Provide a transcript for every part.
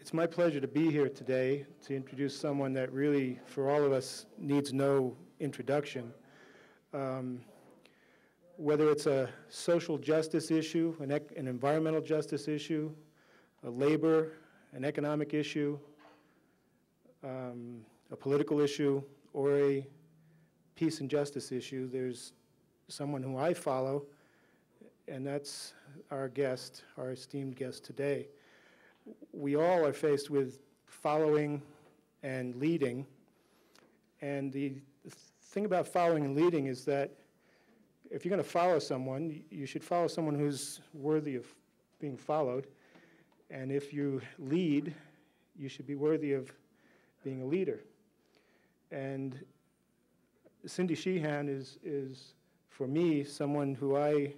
It's my pleasure to be here today to introduce someone that really, for all of us, needs no introduction. Whether it's a social justice issue, an environmental justice issue, a labor, an economic issue, a political issue, or a peace and justice issue, there's someone who I follow, and that's our guest, our esteemed guest today. We all are faced with following and leading, and the thing about following and leading is that if you're going to follow someone, you should follow someone who's worthy of being followed, and if you lead, you should be worthy of being a leader. And Cindy Sheehan is, for me, someone who I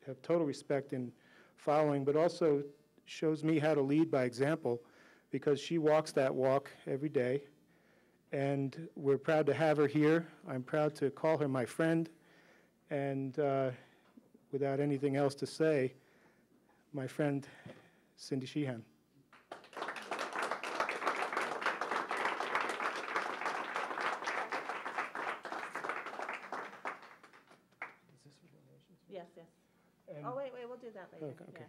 have total respect in following, but also shows me how to lead by example, because she walks that walk every day, and we're proud to have her here. I'm proud to call her my friend, and without anything else to say, my friend Cindy Sheehan. Yes, yes. Oh, wait, we'll do that later. Okay. Yeah.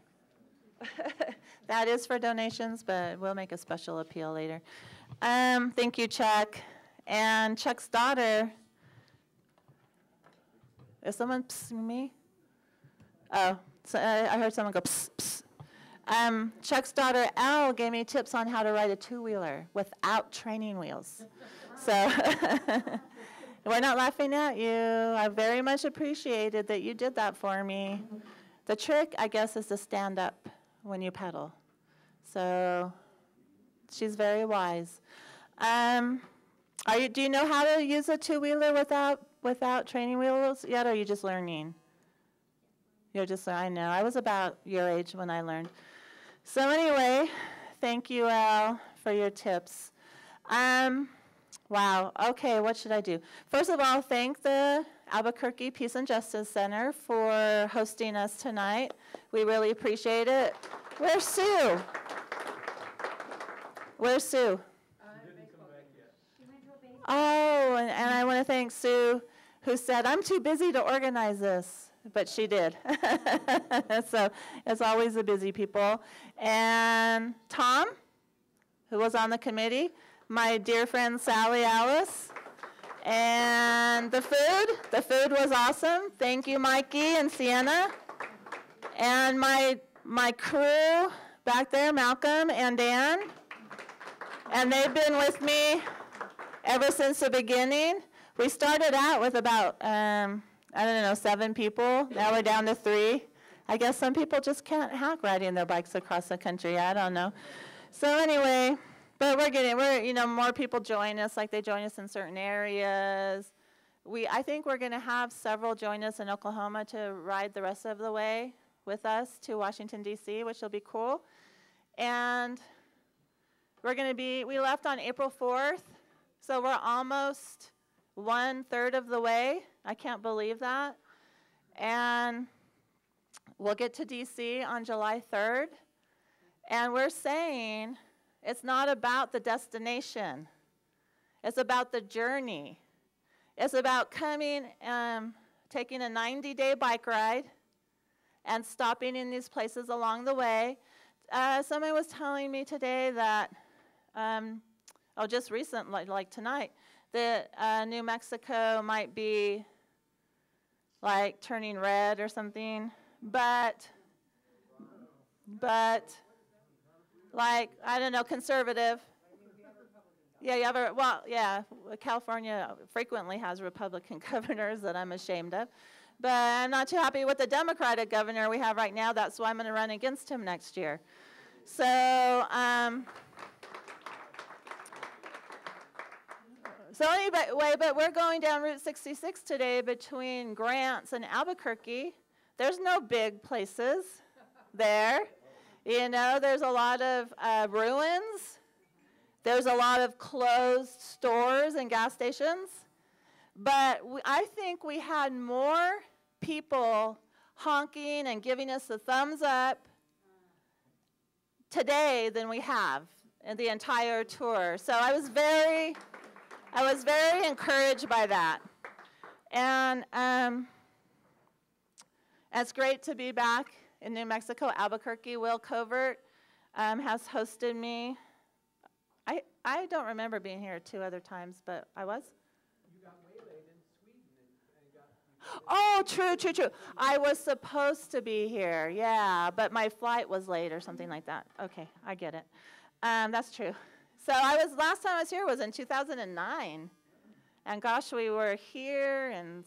That is for donations, but we'll make a special appeal later. Thank you, Chuck. And Chuck's daughter, is someone pssing me? Oh, so I heard someone go pss, pss. Chuck's daughter, Elle, gave me tips on how to ride a two-wheeler without training wheels. So we're not laughing at you. I very much appreciated that you did that for me. The trick, I guess, is to stand up when you pedal. So she's very wise. Do you know how to use a two-wheeler without training wheels yet, or are you just learning? You're just, I know. I was about your age when I learned. So anyway, thank you, Elle, for your tips. Wow. Okay, what should I do? First of all, thank the Albuquerque Peace and Justice Center for hosting us tonight. We really appreciate it. Where's Sue? Where's Sue? Oh, and I want to thank Sue, who said, I'm too busy to organize this, but she did. So it's always the busy people. And Tom, who was on the committee, my dear friend Sally Alice, and the food was awesome. Thank you, Mikey and Sienna. And my crew back there, Malcolm and Dan, and they've been with me ever since the beginning. We started out with about, 7 people. Now we're down to 3. I guess some people just can't hack riding their bikes across the country. I don't know. So anyway, but more people join us, like they join us in certain areas. I think we're going to have several join us in Oklahoma to ride the rest of the way with us to Washington, D.C., which will be cool. And we left on April 4th, so we're almost 1/3 of the way. I can't believe that. And we'll get to D.C. on July 3rd. And we're saying it's not about the destination. It's about the journey. It's about coming, taking a 90-day bike ride and stopping in these places along the way. Somebody was telling me today that, just recently, like tonight, that New Mexico might be like turning red or something, but like, I don't know, conservative. Yeah, California frequently has Republican governors that I'm ashamed of. But I'm not too happy with the Democratic governor we have right now. That's why I'm going to run against him next year. So, anyway, but we're going down Route 66 today between Grants and Albuquerque. There's no big places there. There's a lot of ruins. There's a lot of closed stores and gas stations. But I think we had more people honking and giving us the thumbs up today than we have the entire tour. So I was very encouraged by that. And it's great to be back in New Mexico, Albuquerque. Will Covert has hosted me. I don't remember being here 2 other times, but I was. You got waylaid in Sweden and got. Oh, true. I was supposed to be here, yeah, but my flight was late or something like that. Okay, I get it. That's true. So last time I was here was in 2009. And gosh, we were here and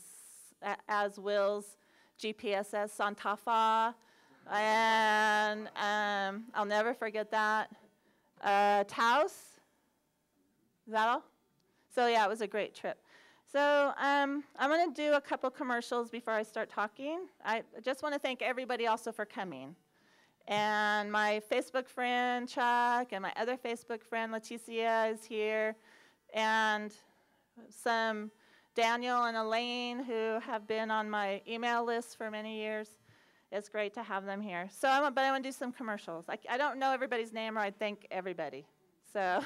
as Will's GPSS Santa Fe. And I'll never forget that. Taos. Is that all? So yeah, it was a great trip. So I'm going to do a couple commercials before I start talking. I just want to thank everybody also for coming. And my Facebook friend, Chuck, and my other Facebook friend, Leticia, is here. And some Daniel and Elaine who have been on my email list for many years. It's great to have them here. So but I want to do some commercials. I don't know everybody's name, or I'd thank everybody. So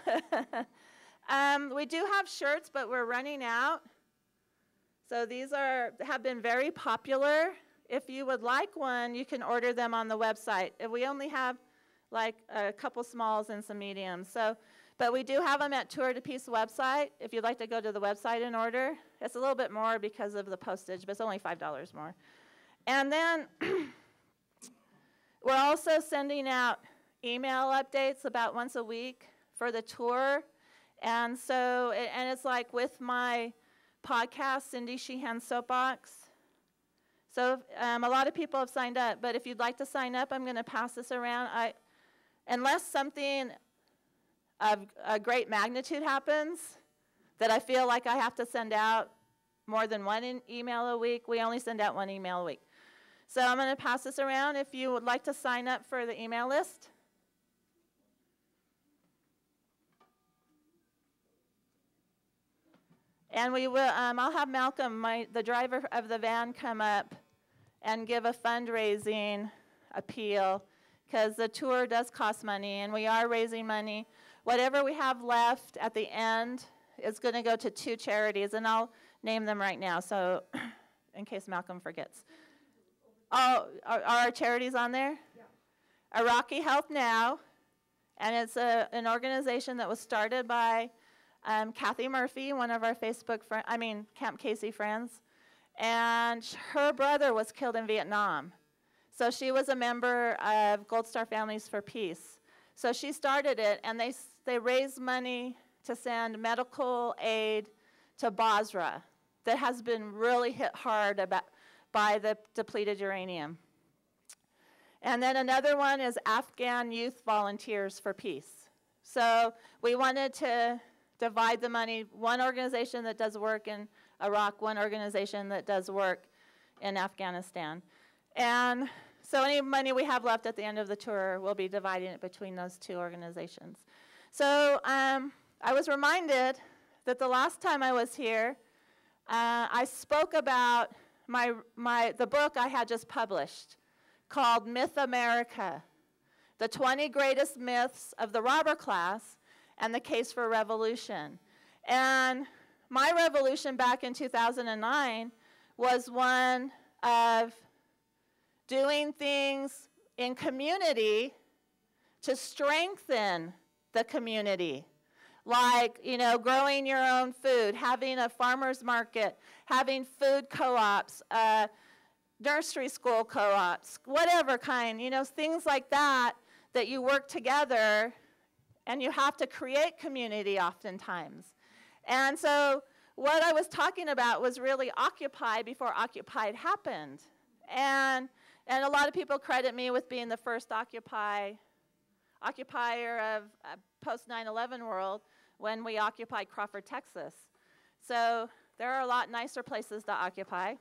we do have shirts, but we're running out. So these have been very popular. If you would like one, you can order them on the website. We only have like a couple smalls and some mediums. But we do have them at Tour de Peace website. If you'd like to go to the website and order, it's a little bit more because of the postage, but it's only $5 more. And then we're also sending out email updates about once a week for the tour. And so, and it's like with my podcast, Cindy Sheehan Soapbox. So a lot of people have signed up, but if you'd like to sign up, I'm going to pass this around. Unless something of a great magnitude happens that I feel like I have to send out more than one email a week, we only send out 1 email a week. So I'm going to pass this around if you would like to sign up for the email list. And we will, I'll have Malcolm, the driver of the van, come up and give a fundraising appeal, because the tour does cost money, and we are raising money. Whatever we have left at the end is going to go to 2 charities, and I'll name them right now, so in case Malcolm forgets. Oh, are our charities on there? Yeah. Iraqi Health Now, and it's an organization that was started by Kathy Murphy, one of our Camp Casey friends, and her brother was killed in Vietnam. So she was a member of Gold Star Families for Peace. So she started it, and they raised money to send medical aid to Basra that has been really hit hard by the depleted uranium. And then another one is Afghan Youth Volunteers for Peace. So we wanted to divide the money, one organization that does work in Iraq, one organization that does work in Afghanistan. And so any money we have left at the end of the tour, we'll be dividing it between those 2 organizations. So I was reminded that the last time I was here, I spoke about the book I had just published called Myth America, the 20 greatest myths of the robber class and the case for revolution. And my revolution back in 2009 was one of doing things in community to strengthen the community. Like, growing your own food, having a farmer's market, having food co-ops, nursery school co-ops, whatever kind, things like that you work together, and you have to create community oftentimes. And so what I was talking about was really Occupy before Occupied happened. And a lot of people credit me with being the first occupier of post 9/11 world when we occupied Crawford, Texas. So there are a lot nicer places to occupy.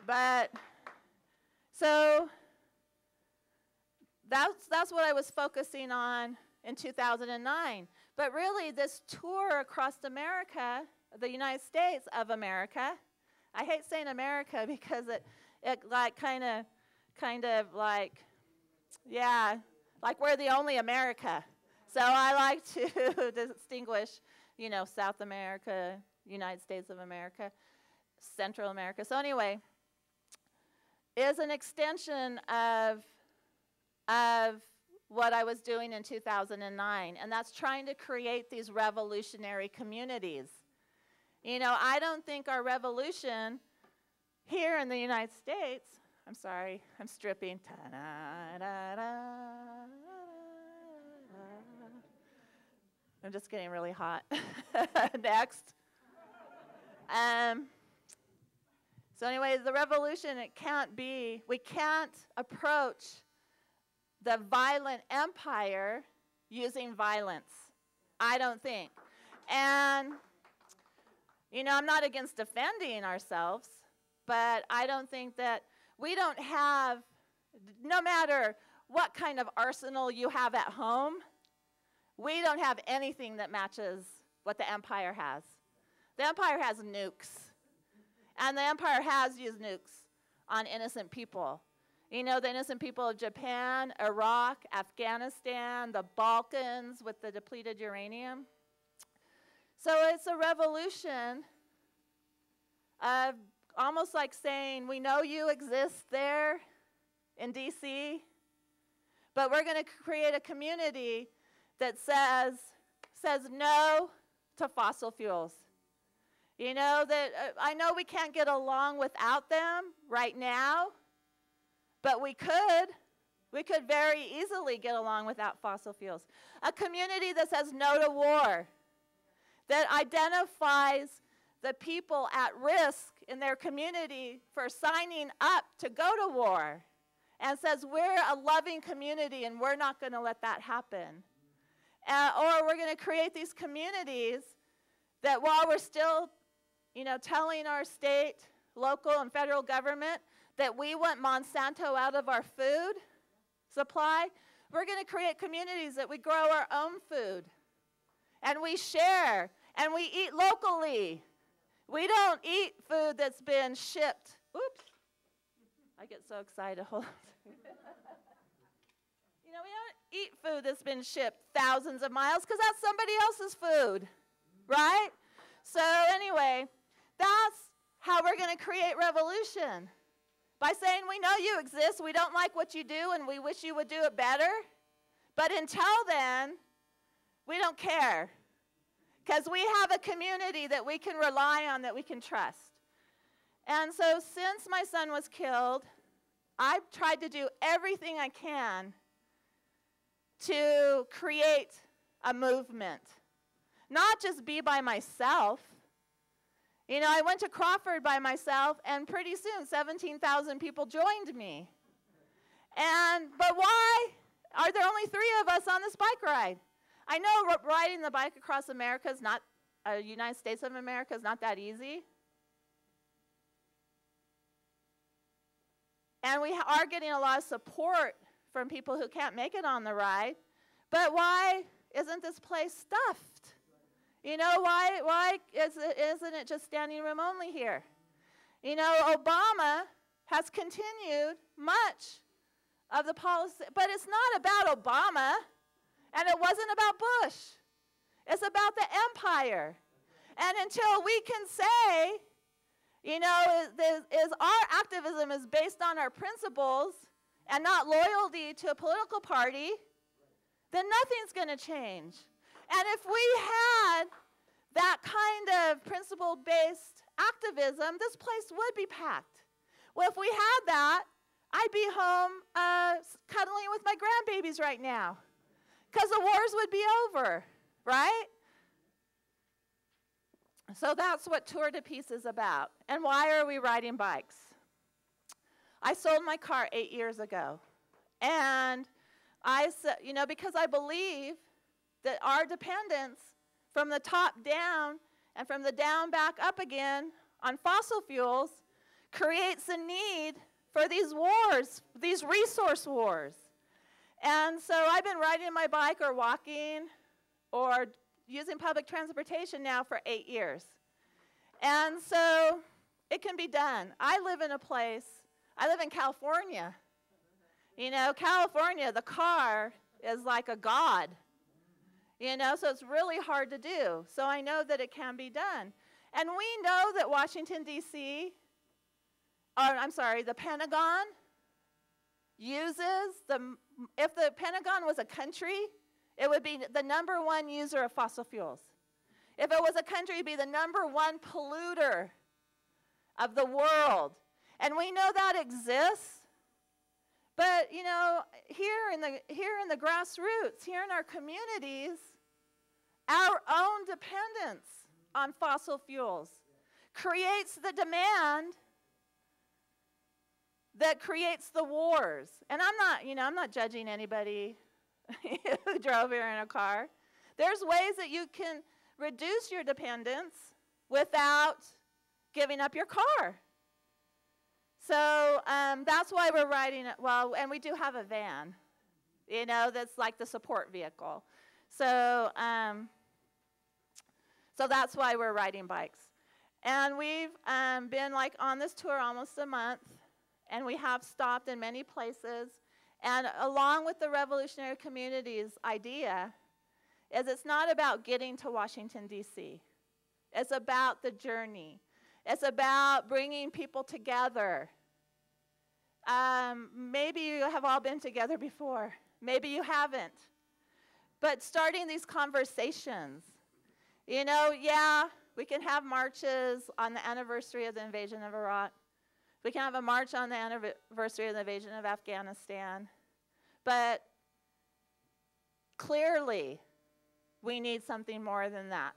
But so that's what I was focusing on in 2009. But really, this tour across America, the United States of America, I hate saying America because it like kind of like, yeah, Like we're the only America. So I like to distinguish, you know, South America, United States of America, Central America. So anyway, is an extension of what I was doing in 2009, and that's trying to create these revolutionary communities. You know, I don't think our revolution here in the United States, I'm sorry, I'm stripping. I'm just getting really hot. Next. So anyway, the revolution, we can't approach the violent empire using violence, I don't think. And, you know, I'm not against defending ourselves, but I don't think that we don't have, no matter what kind of arsenal you have at home, we don't have anything that matches what the empire has. The empire has nukes, and the empire has used nukes on innocent people. You know, the innocent people of Japan, Iraq, Afghanistan, the Balkans with the depleted uranium. So it's a revolution of almost like saying, we know you exist there in D.C., but we're going to create a community that says no to fossil fuels. You know, that I know we can't get along without them right now, but we could. We could very easily get along without fossil fuels. A community that says no to war, that identifies the people at risk in their community for signing up to go to war, and says we're a loving community and we're not going to let that happen. Or we're going to create these communities that while we're still, you know, telling our state, local, and federal government that we want Monsanto out of our food supply, we're going to create communities that we grow our own food, and we share, and we eat locally. We don't eat food that's been shipped. Oops. I get so excited. Hold on. You know, we don't eat food that's been shipped thousands of miles because that's somebody else's food, right? So anyway, that's how we're going to create revolution. By saying we know you exist, we don't like what you do, and we wish you would do it better. But until then, we don't care. Because we have a community that we can rely on, that we can trust. And so since my son was killed, I've tried to do everything I can to create a movement. Not just be by myself. You know, I went to Crawford by myself, and pretty soon 17,000 people joined me. But why are there only 3 of us on this bike ride? I know riding the bike across America is not, United States of America is not that easy. And we are getting a lot of support from people who can't make it on the ride. But why isn't this place stuffed? You know, why isn't it just standing room only here? You know, Obama has continued much of the policy, but it's not about Obama, and it wasn't about Bush. It's about the empire. And until we can say, you know, our activism is based on our principles and not loyalty to a political party, then nothing's going to change. And if we had that kind of principle-based activism, this place would be packed. Well, if we had that, I'd be home cuddling with my grandbabies right now, because the wars would be over, right? So that's what Tour de Peace is about. And why are we riding bikes? I sold my car 8 years ago. And I said, you know, because I believe that our dependence from the top down and from the down back up again on fossil fuels creates a need for these wars, these resource wars. And so I've been riding my bike or walking or using public transportation now for 8 years. And so it can be done. I live in California. You know, California, the car is like a god. You know, so it's really hard to do. So I know that it can be done. And we know that Washington, D.C., the Pentagon uses if the Pentagon was a country, it would be the #1 user of fossil fuels. If it was a country, it would be the #1 polluter of the world. And we know that exists. But, you know, here in the grassroots, here in our communities, our own dependence on fossil fuels creates the demand that creates the wars. And I'm not judging anybody who drove here in a car. There's ways that you can reduce your dependence without giving up your car. So that's why we're riding it. Well, and we do have a van, you know, that's like the support vehicle. So that's why we're riding bikes. And we've been like on this tour almost a month, and we have stopped in many places. And along with the Revolutionary Community's idea is it's not about getting to Washington, D.C. It's about the journey. It's about bringing people together. Maybe you have all been together before. Maybe you haven't. But starting these conversations. You know, yeah, we can have marches on the anniversary of the invasion of Iraq. We can have a march on the anniversary of the invasion of Afghanistan. But clearly, we need something more than that.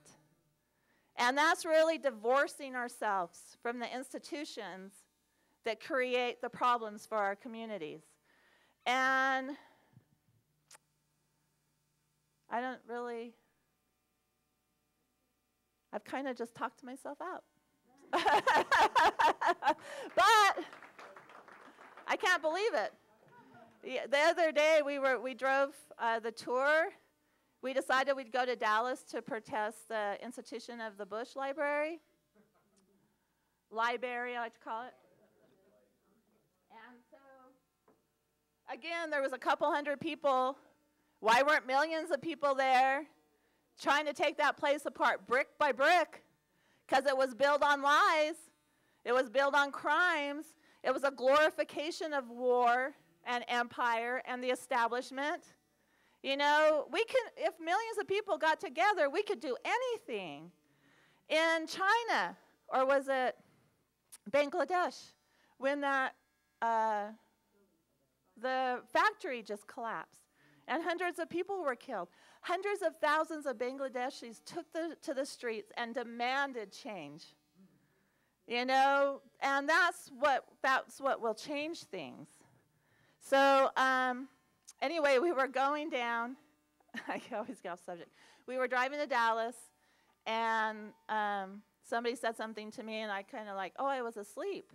And that's really divorcing ourselves from the institutions that create the problems for our communities. And I've kind of just talked myself out. But I can't believe it. The other day we drove the tour. We decided we'd go to Dallas to protest the institution of the Bush Library. Library, I like to call it. And so, again, there was a couple hundred people. Why weren't millions of people there trying to take that place apart brick by brick? Because it was built on lies. It was built on crimes. It was a glorification of war and empire and the establishment. You know, if millions of people got together, we could do anything. In China, or was it Bangladesh, when the factory just collapsed and hundreds of people were killed. Hundreds of thousands of Bangladeshis took to the streets and demanded change. You know, and that's what will change things. So anyway, we were going down. I always get off subject. We were driving to Dallas, and somebody said something to me, and I kind of I was asleep.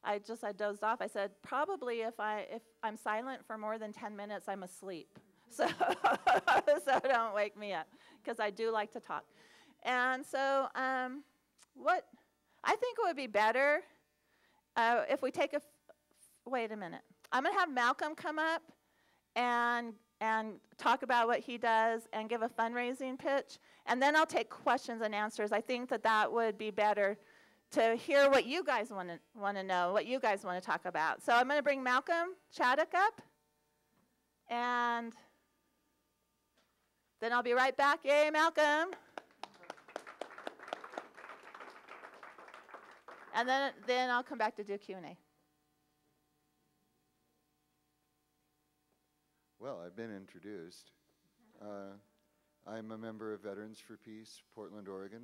I dozed off. I said, probably if I'm silent for more than 10 minutes, I'm asleep. So don't wake me up, because I do like to talk. And so what I think it would be better if we take wait a minute. I'm going to have Malcolm come up and talk about what he does and give a fundraising pitch, and then I'll take questions and answers. I think that would be better to hear what you guys want to know, what you guys want to talk about. So I'm going to bring Malcolm Chaddock up, and then I'll be right back. Yay, Malcolm. And then I'll come back to do Q&A. Well, I've been introduced. I'm a member of Veterans for Peace, Portland, Oregon,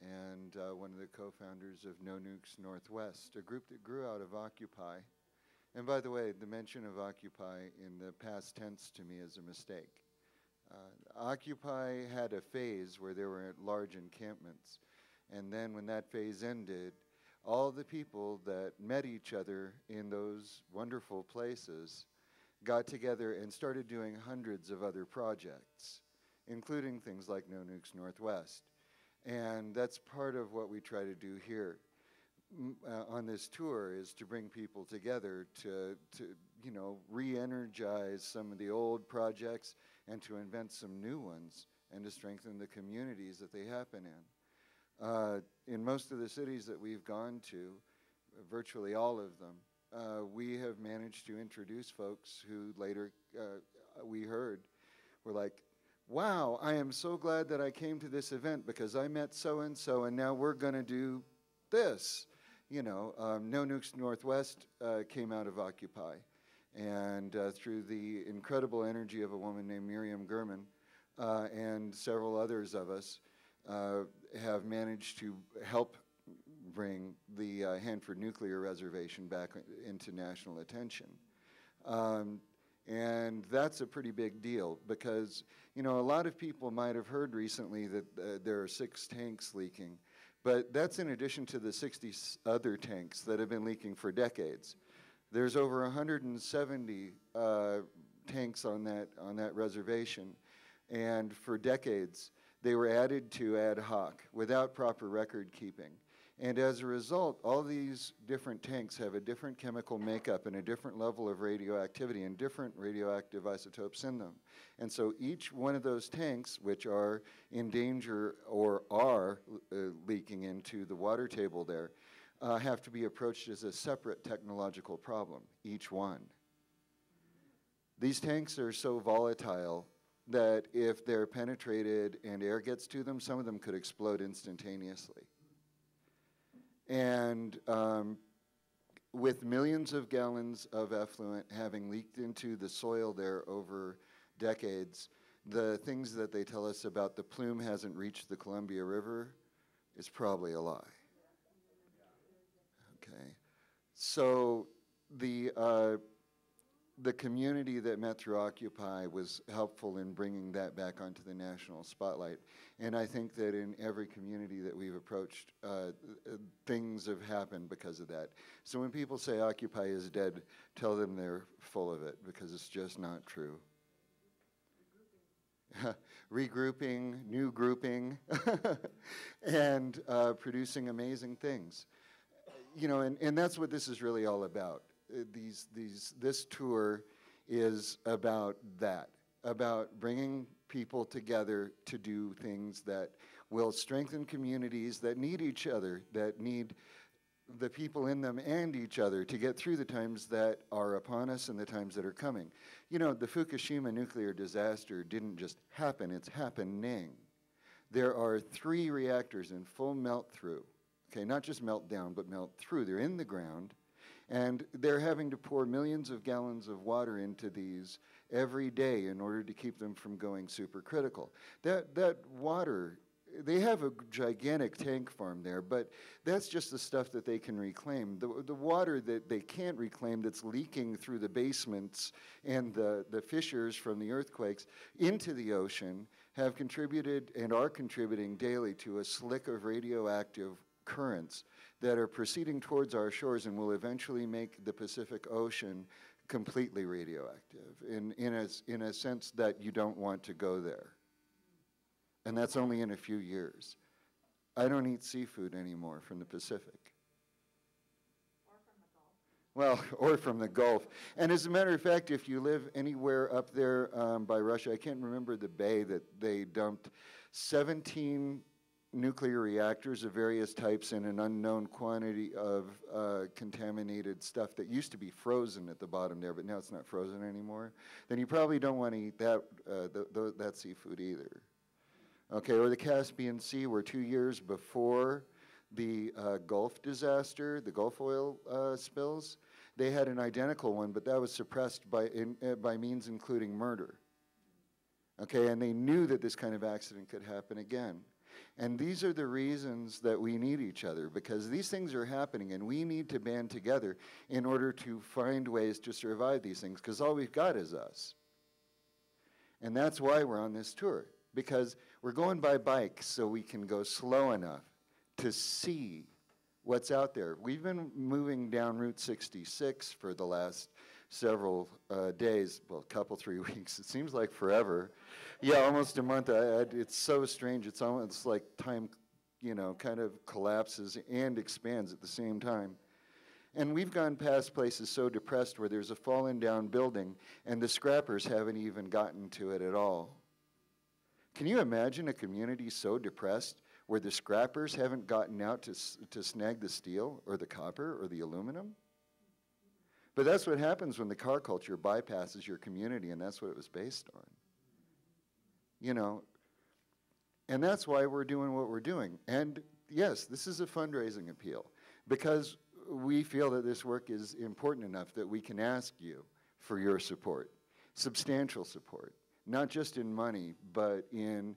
and one of the co-founders of No Nukes Northwest, a group that grew out of Occupy. And by the way, the mention of Occupy in the past tense to me is a mistake. Occupy had a phase where there were large encampments, and then when that phase ended, all the people that met each other in those wonderful places got together and started doing hundreds of other projects, including things like No Nukes Northwest. And that's part of what we try to do here on this tour, is to bring people together to you know, re-energize some of the old projects and to invent some new ones and to strengthen the communities that they happen in most of the cities that we've gone to, virtually all of them, we have managed to introduce folks who later we heard were like, wow, I am so glad that I came to this event because I met so-and-so and now we're going to do this. You know, No Nukes Northwest came out of Occupy. And through the incredible energy of a woman named Miriam Gurman and several others of us have managed to help bring the Hanford Nuclear Reservation back into national attention. And that's a pretty big deal because, you know, a lot of people might have heard recently that there are 6 tanks leaking, but that's in addition to the 60 other tanks that have been leaking for decades. There's over 170 tanks on that reservation, and for decades they were added to ad hoc without proper record keeping. And as a result, all these different tanks have a different chemical makeup and a different level of radioactivity and different radioactive isotopes in them. And so each one of those tanks, which are in danger or are leaking into the water table there, have to be approached as a separate technological problem, each one. These tanks are so volatile that if they're penetrated and air gets to them, some of them could explode instantaneously. And with millions of gallons of effluent having leaked into the soil there over decades, the things that they tell us about the plume hasn't reached the Columbia River is probably a lie. Okay, so the community that met through Occupy was helpful in bringing that back onto the national spotlight. And I think that in every community that we've approached, things have happened because of that. So when people say Occupy is dead, tell them they're full of it because it's just not true. Regrouping, new grouping, and producing amazing things. You know, and that's what this is really all about. This tour is about that, about bringing people together to do things that will strengthen communities that need each other, that need the people in them and each other to get through the times that are upon us and the times that are coming. You know, the Fukushima nuclear disaster didn't just happen, it's happening. There are 3 reactors in full melt-through, okay, not just melt down, but melt through. They're in the ground. And they're having to pour millions of gallons of water into these every day in order to keep them from going supercritical. That water, they have a gigantic tank farm there, but that's just the stuff that they can reclaim. The water that they can't reclaim that's leaking through the basements and the fissures from the earthquakes into the ocean have contributed and are contributing daily to a slick of radioactive currents that are proceeding towards our shores and will eventually make the Pacific Ocean completely radioactive in a sense that you don't want to go there. And that's only in a few years. I don't eat seafood anymore from the Pacific. Or from the Gulf. Well, or from the Gulf. And as a matter of fact, if you live anywhere up there by Russia, I can't remember the bay that they dumped 17 nuclear reactors of various types and an unknown quantity of contaminated stuff that used to be frozen at the bottom there, but now it's not frozen anymore, then you probably don't want to eat that seafood either. Okay, or the Caspian Sea, where 2 years before the Gulf disaster, the Gulf oil spills, they had an identical one, but that was suppressed by means including murder. Okay, and they knew that this kind of accident could happen again. And these are the reasons that we need each other, because these things are happening and we need to band together in order to find ways to survive these things, because all we've got is us. And that's why we're on this tour, because we're going by bike so we can go slow enough to see what's out there. We've been moving down Route 66 for the last several days, well, a couple, 3 weeks. It seems like forever. Yeah, almost a month. It's so strange. It's almost like time, you know, kind of collapses and expands at the same time. And we've gone past places so depressed where there's a fallen down building and the scrappers haven't even gotten to it at all. Can you imagine a community so depressed where the scrappers haven't gotten out to snag the steel or the copper or the aluminum? But that's what happens when the car culture bypasses your community, and that's what it was based on. You know, and that's why we're doing what we're doing. And yes, this is a fundraising appeal because we feel that this work is important enough that we can ask you for your support, substantial support, not just in money, but in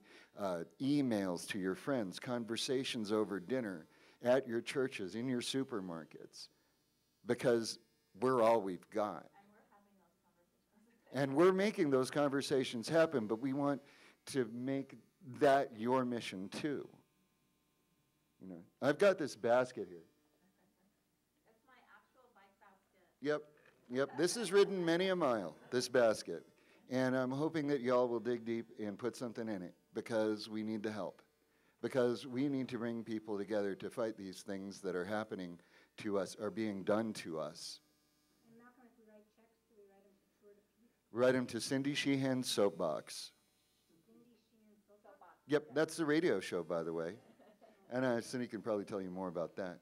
emails to your friends, conversations over dinner, at your churches, in your supermarkets, because we're all we've got. And we're making those conversations happen, but we want to make that your mission too. You know, I've got this basket here. It's my actual bike basket. Yep. This has ridden many a mile, this basket. And I'm hoping that y'all will dig deep and put something in it because we need the help. Because we need to bring people together to fight these things that are happening to us, are being done to us. And Malcolm, if we write checks, do we write them to Tour de Peace? Write them to Cindy Sheehan's Soapbox. Cindy Sheehan Soapbox? Yep, that's the radio show, by the way. And Cindy can probably tell you more about that.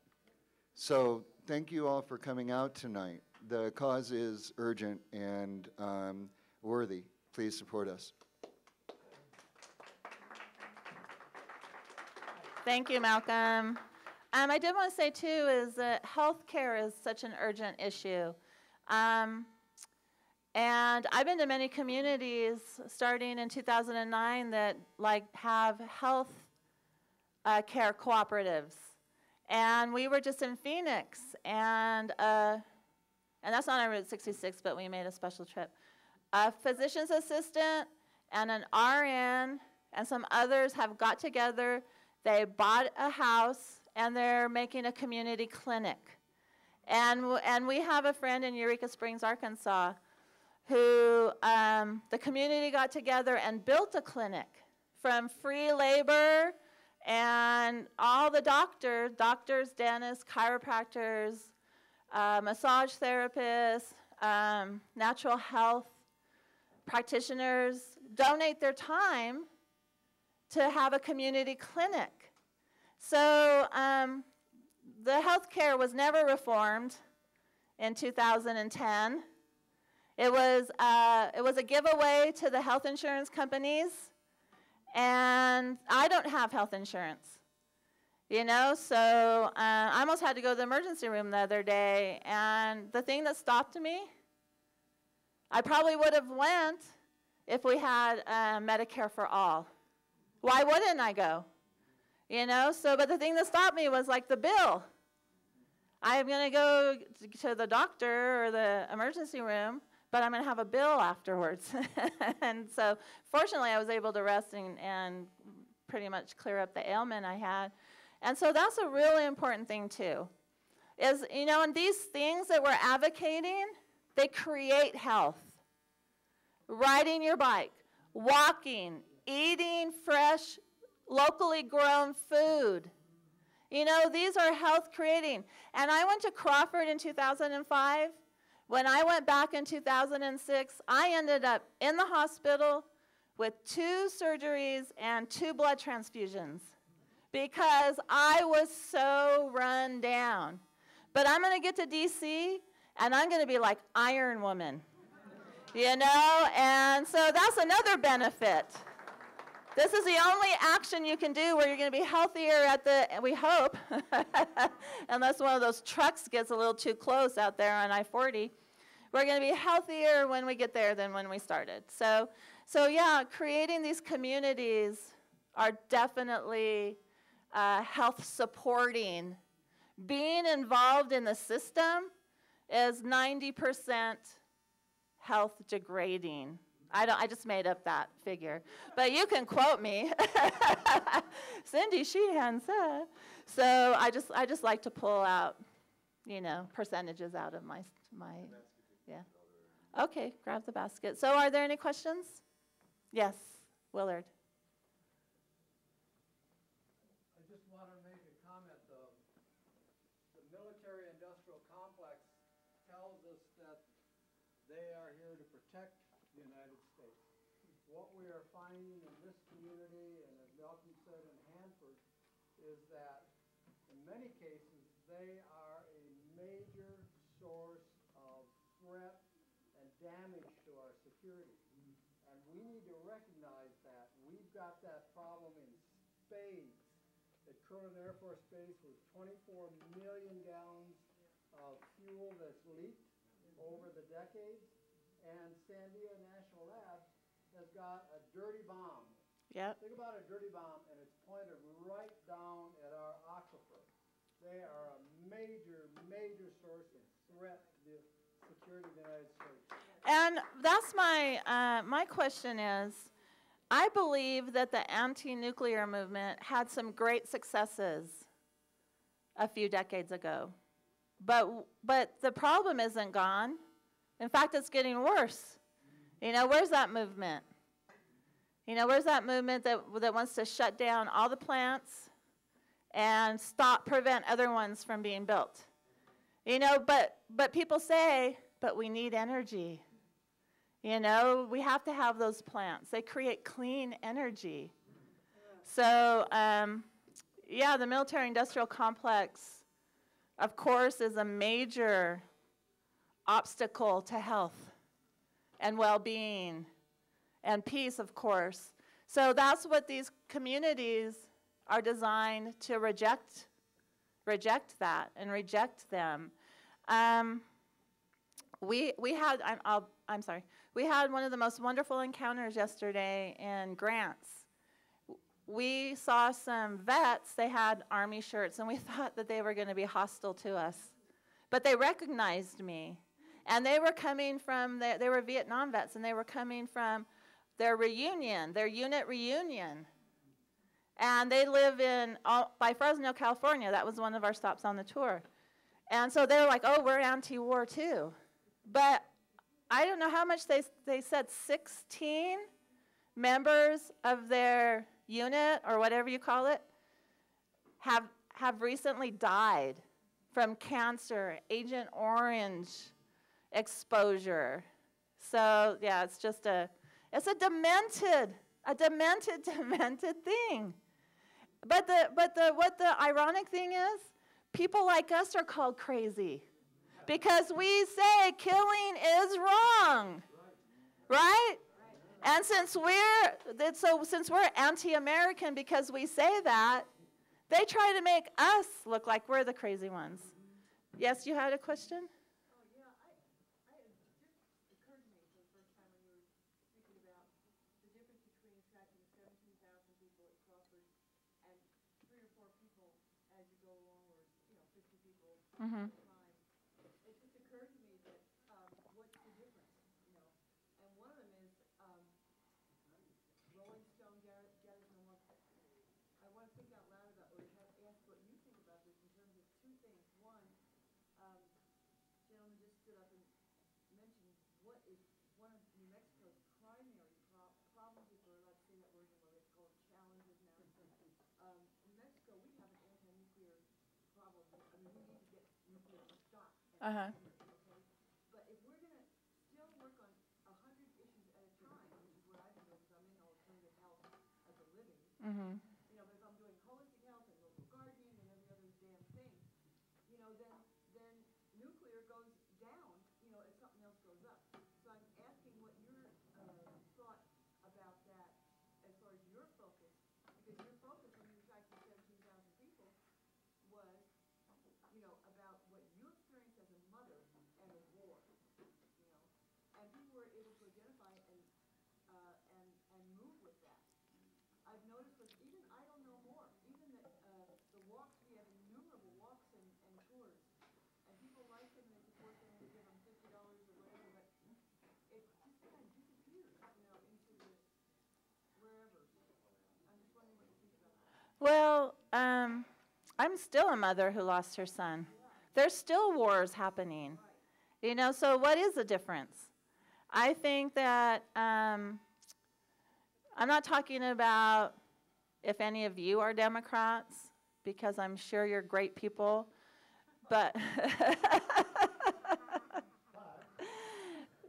So thank you all for coming out tonight. The cause is urgent and worthy. Please support us. Thank you, Malcolm. I did want to say, too, is that healthcare is such an urgent issue. And I've been to many communities starting in 2009 that have health care cooperatives. And we were just in Phoenix, and that's not on Route 66, but we made a special trip. A physician's assistant and an RN and some others have got together. They bought a house, and they're making a community clinic. And we have a friend in Eureka Springs, Arkansas, who the community got together and built a clinic from free labor and all the doctors, dentists, chiropractors, massage therapists, natural health practitioners donate their time to have a community clinic. So the healthcare was never reformed in 2010. It was a giveaway to the health insurance companies, and I don't have health insurance, you know, so I almost had to go to the emergency room the other day, and the thing that stopped me, I probably would have went if we had Medicare for all. Why wouldn't I go? You know, so, but the thing that stopped me was like the bill. I'm going to go to the doctor or the emergency room, but I'm going to have a bill afterwards. And so, fortunately, I was able to rest and pretty much clear up the ailment I had. And so that's a really important thing, too, is, you know, and these things that we're advocating, they create health. Riding your bike, walking, eating fresh, locally grown food. You know, these are health creating. And I went to Crawford in 2005. When I went back in 2006, I ended up in the hospital with 2 surgeries and 2 blood transfusions because I was so run down. But I'm going to get to DC, and I'm going to be like Iron Woman, you know? And so that's another benefit. This is the only action you can do where you're going to be healthier we hope, unless one of those trucks gets a little too close out there on I-40. We're going to be healthier when we get there than when we started. So yeah, creating these communities are definitely health supporting. Being involved in the system is 90% health degrading. I just made up that figure, but you can quote me. Cindy Sheehan said. So I just like to pull out, you know, percentages out of my yeah. Okay, grab the basket. So are there any questions? Yes, Willard. I just want to make a comment. The military-industrial complex what we are finding in this community, and as Malcolm said in Hanford, is that in many cases, they are a major source of threat and damage to our security. And we need to recognize that. We've got that problem in spades. At Curtin Air Force Base with 24 million gallons of fuel that's leaked over the decades. And Sandia National Lab has got a dirty bomb. Yep. Think about a dirty bomb, and it's pointed right down at our aquifer. They are a major, major source of threat to the security of the United States. And that's my question is, I believe that the anti-nuclear movement had some great successes a few decades ago. But the problem isn't gone. In fact, it's getting worse. You know, where's that movement? You know, where's that movement that wants to shut down all the plants and prevent other ones from being built? You know, but people say, but we need energy. You know, we have to have those plants. They create clean energy. So, yeah, the military-industrial complex, of course, is a major obstacle to health and well-being and peace, of course. So that's what these communities are designed to reject that and reject them. We had one of the most wonderful encounters yesterday in Grants. We saw some vets, they had Army shirts, and we thought that they were going to be hostile to us. But they recognized me. And they were coming from, they were Vietnam vets, and they were coming from their reunion, their unit reunion. And they live by Fresno, California. That was one of our stops on the tour. And so they were like, oh, we're anti-war too. But I don't know how much they said 16 members of their unit, or whatever you call it, have recently died from cancer, Agent Orange exposure. So yeah, it's a demented thing. But what the ironic thing is, people like us are called crazy because we say killing is wrong, right? And since we're anti-American because we say that, they try to make us look like we're the crazy ones. Yes, you had a question? Mm-hmm. It just occurred to me that what's the difference, you know? And one of them is Rolling Stone gathers no more. I want to think out loud about, or ask what you think about this in terms of two things. One, gentleman just stood up and mentioned what is one of New Mexico's primary problems, if we're allowed to say that word anymore. It's called challenges now. New Mexico, we have an anti-nuclear problem. I mean, we need to get nuclear stopped. Uh-huh. Okay? But if we're going to still work on 100 issues at a time, which is what I've been doing, because I'm in alternative health as a living, Mm-hmm. you know, but if I'm doing holistic health and local gardening and every other damn thing, you know, then nuclear goes down, you know, and something else goes up. So I'm asking what your thought about that as far as your focus, because your focus when you were talking to 17,000 people was, you know, about what you experienced as a mother and a war, you know, and people were able to identify and move with that. I've noticed with even I Don't Know More, even the walks, we have innumerable walks and tours, and people like them and they support them and we give them $50 or whatever, but it just kind of disappears, you know, into the wherever. I'm just wondering what you think about that. Well, I'm still a mother who lost her son. There's still wars happening. You know, so what is the difference? I think that I'm not talking about if any of you are Democrats, because I'm sure you're great people, but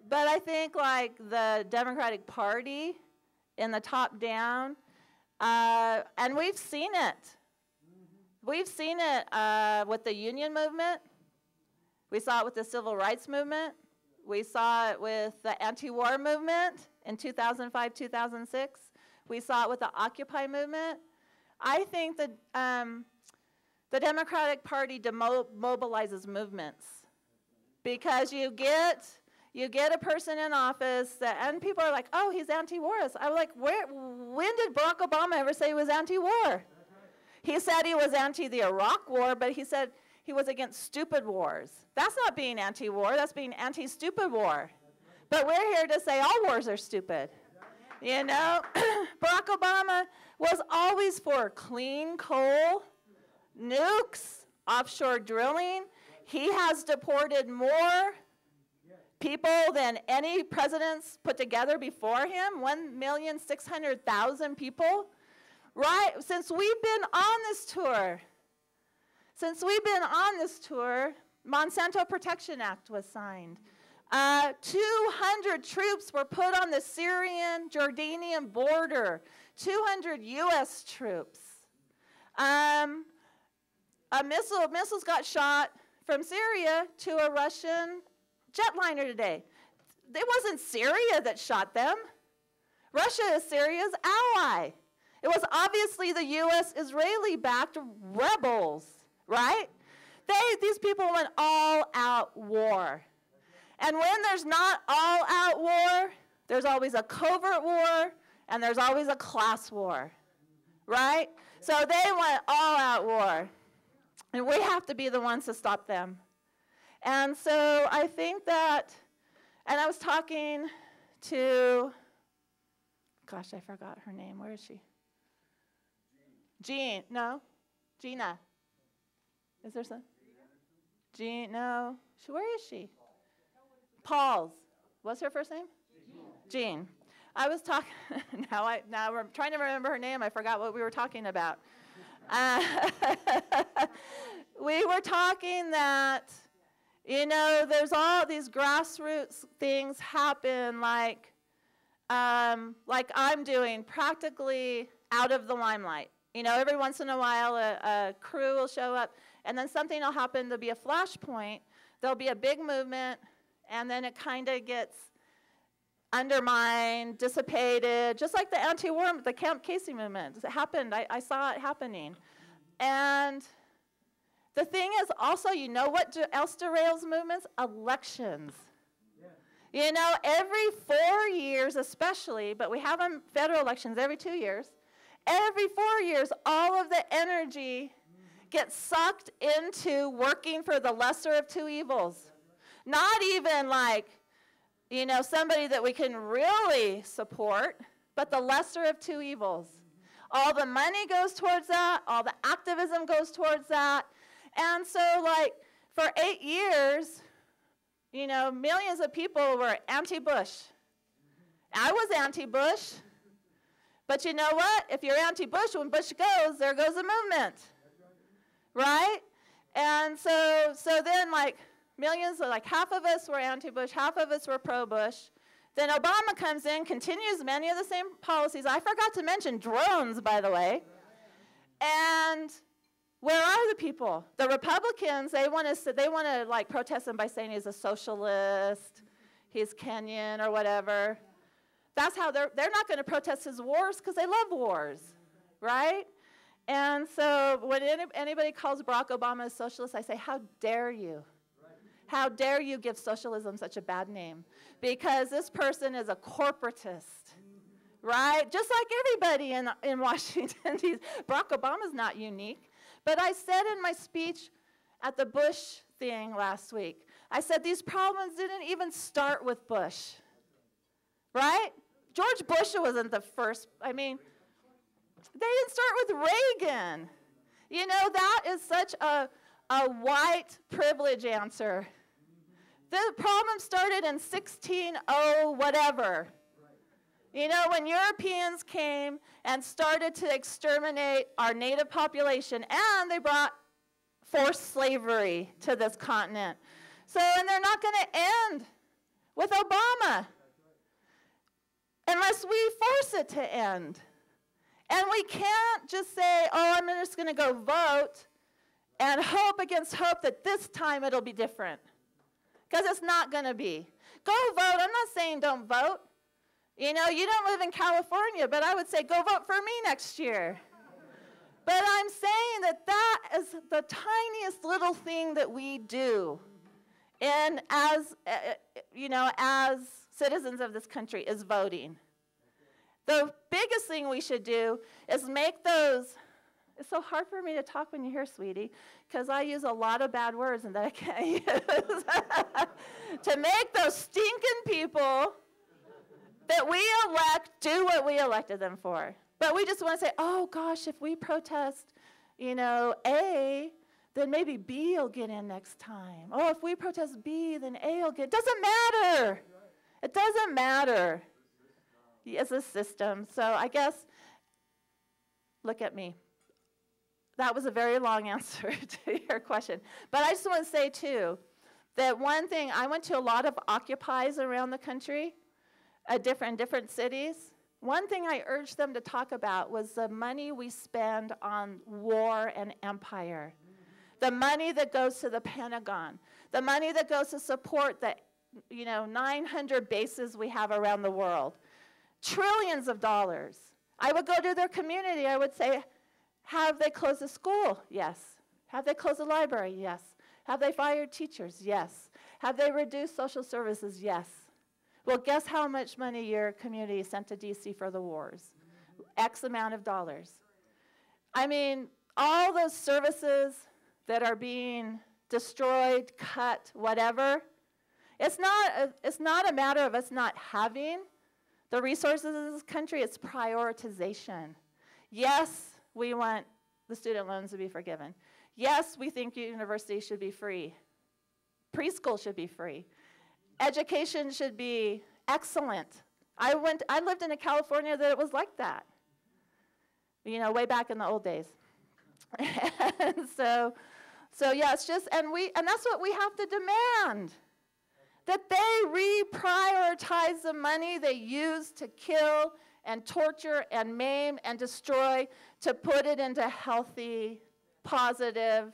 but I think like the Democratic Party in the top down. And we've seen it. We've seen it with the union movement. We saw it with the civil rights movement. We saw it with the anti-war movement in 2005, 2006. We saw it with the Occupy movement. I think that the Democratic Party demobilizes movements because you get a person in office and people are like, oh, he's anti-warist. I'm like, when did Barack Obama ever say he was anti-war? He said he was anti the Iraq War, but he said he was against stupid wars. That's not being anti-war, that's being anti-stupid war. But we're here to say all wars are stupid. You know, Barack Obama was always for clean coal, nukes, offshore drilling. He has deported more people than any presidents put together before him, 1,600,000 people. Right? Since we've been on this tour, Monsanto Protection Act was signed. 200 troops were put on the Syrian-Jordanian border, 200 U.S. troops. Missiles got shot from Syria to a Russian jetliner today. It wasn't Syria that shot them. Russia is Syria's ally. It was obviously the U.S. Israeli-backed rebels, right? These people went all-out war. And when there's not all-out war, there's always a covert war, and there's always a class war, right? So they went all-out war. And we have to be the ones to stop them. And so I think that, and I was talking to, gosh, I forgot her name. Where is she? Gina. Is there some? Jean, no. Where is she? Paul's. What's her first name? Jean. I was talking, now we're trying to remember her name. I forgot what we were talking about. We were talking that, you know, there's all these grassroots things happen like I'm doing, practically out of the limelight. You know, every once in a while a crew will show up, and then something will happen. There'll be a flashpoint. There'll be a big movement, and then it kind of gets undermined, dissipated, just like the anti-war, the Camp Casey movement. It happened. I saw it happening. And the thing is also, you know what else derails movements? Elections. Yeah. You know, every 4 years especially, but we have them federal elections every 2 years. Every 4 years, all of the energy gets sucked into working for the lesser of two evils. Not even like, you know, somebody that we can really support, but the lesser of two evils. All the money goes towards that. All the activism goes towards that. And so, like, for 8 years, you know, millions of people were anti-Bush. I was anti-Bush. But you know what? If you're anti-Bush, when Bush goes, there goes a movement. Right? And so then, like, millions, like half of us were anti-Bush, half of us were pro-Bush. Then Obama comes in, continues many of the same policies. I forgot to mention drones, by the way. And where are the people? The Republicans, they want to like protest him by saying he's a socialist, he's Kenyan or whatever. That's how they're not going to protest his wars because they love wars, right? And so when anybody calls Barack Obama a socialist, I say, how dare you? How dare you give socialism such a bad name? Because this person is a corporatist, right? Just like everybody in Washington, Barack Obama's not unique. But I said in my speech at the Bush thing last week, I said these problems didn't even start with Bush, right? George Bush wasn't the first. I mean, they didn't start with Reagan. You know, that is such a white privilege answer. The problem started in 1600 whatever. You know, when Europeans came and started to exterminate our native population, and they brought forced slavery to this continent. So, and they're not going to end with Obama. unless we force it to end. And we can't just say, oh, I'm just going to go vote and hope against hope that this time it'll be different. Because it's not going to be. Go vote. I'm not saying don't vote. You know, you don't live in California, but I would say go vote for me next year. But I'm saying that that is the tiniest little thing that we do. And as, as citizens of this country is voting. The biggest thing we should do is make those, it's so hard for me to talk when you're here, sweetie, because I use a lot of bad words and that I can't use. To make those stinking people that we elect do what we elected them for. But we just want to say, oh gosh, if we protest, A, then maybe B will get in next time. Oh, if we protest B, then A will get, it doesn't matter. It doesn't matter. It's a system. So I guess, look at me. That was a very long answer to your question. But I just want to say, too, that one thing, I went to a lot of Occupies around the country, different cities. One thing I urged them to talk about was the money we spend on war and empire. The money that goes to the Pentagon. The money that goes to support the 900 bases we have around the world. Trillions of dollars. I would go to their community. I would say, have they closed a school? Yes. Have they closed a library? Yes. Have they fired teachers? Yes. Have they reduced social services? Yes. Well, guess how much money your community sent to D.C. for the wars? X amount of dollars. I mean, all those services that are being destroyed, cut, whatever, it's not a matter of us not having the resources in this country, it's prioritization. Yes, we want the student loans to be forgiven. Yes, we think universities should be free. Preschool should be free. Education should be excellent. I lived in a California that it was like that, way back in the old days. And so yeah, it's just, and that's what we have to demand. That they reprioritize the money they use to kill and torture and maim and destroy to put it into healthy, positive,